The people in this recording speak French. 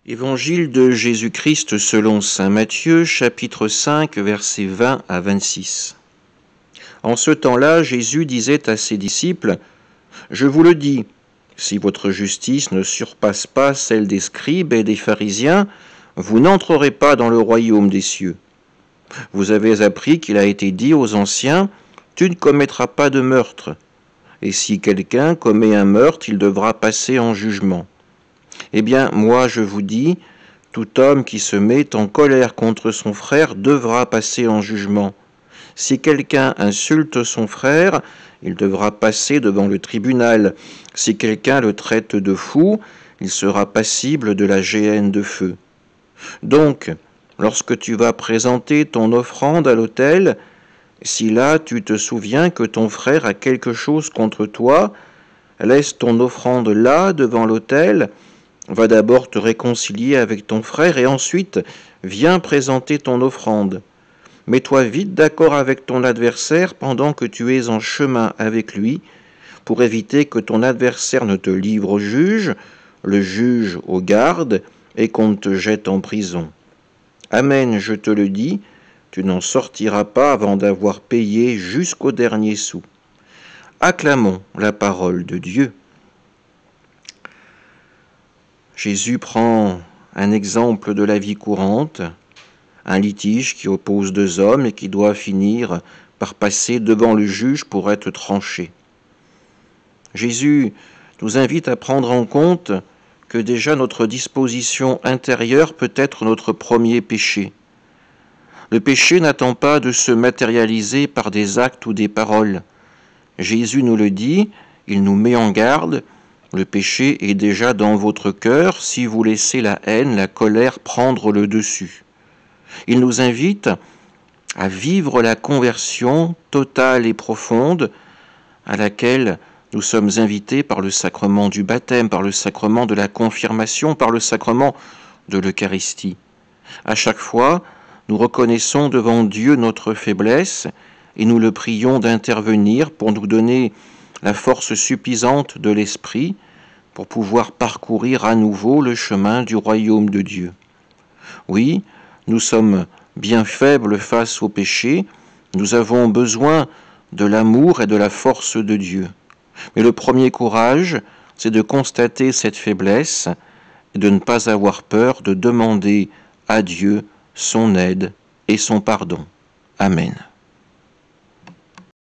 Évangile de Jésus-Christ selon saint Matthieu, chapitre 5, versets 20 à 26. En ce temps-là, Jésus disait à ses disciples : « Je vous le dis, si votre justice ne surpasse pas celle des scribes et des pharisiens, vous n'entrerez pas dans le royaume des cieux. Vous avez appris qu'il a été dit aux anciens : tu ne commettras pas de meurtre. Et si quelqu'un commet un meurtre, il devra passer en jugement. Eh bien, moi je vous dis, tout homme qui se met en colère contre son frère devra passer en jugement. Si quelqu'un insulte son frère, il devra passer devant le tribunal. Si quelqu'un le traite de fou, il sera passible de la géhenne de feu. Donc, lorsque tu vas présenter ton offrande à l'autel, si là tu te souviens que ton frère a quelque chose contre toi, laisse ton offrande là devant l'autel. Va d'abord te réconcilier avec ton frère et ensuite viens présenter ton offrande. Mets-toi vite d'accord avec ton adversaire pendant que tu es en chemin avec lui, pour éviter que ton adversaire ne te livre au juge, le juge au garde, et qu'on ne te jette en prison. Amen, je te le dis, tu n'en sortiras pas avant d'avoir payé jusqu'au dernier sou. Acclamons la parole de Dieu. Jésus prend un exemple de la vie courante, un litige qui oppose deux hommes et qui doit finir par passer devant le juge pour être tranché. Jésus nous invite à prendre en compte que déjà notre disposition intérieure peut être notre premier péché. Le péché n'attend pas de se matérialiser par des actes ou des paroles. Jésus nous le dit, il nous met en garde. Le péché est déjà dans votre cœur si vous laissez la haine, la colère prendre le dessus. Il nous invite à vivre la conversion totale et profonde à laquelle nous sommes invités par le sacrement du baptême, par le sacrement de la confirmation, par le sacrement de l'Eucharistie. À chaque fois, nous reconnaissons devant Dieu notre faiblesse et nous le prions d'intervenir pour nous donner la force suffisante de l'esprit pour pouvoir parcourir à nouveau le chemin du royaume de Dieu. Oui, nous sommes bien faibles face au péché, nous avons besoin de l'amour et de la force de Dieu. Mais le premier courage, c'est de constater cette faiblesse et de ne pas avoir peur de demander à Dieu son aide et son pardon. Amen.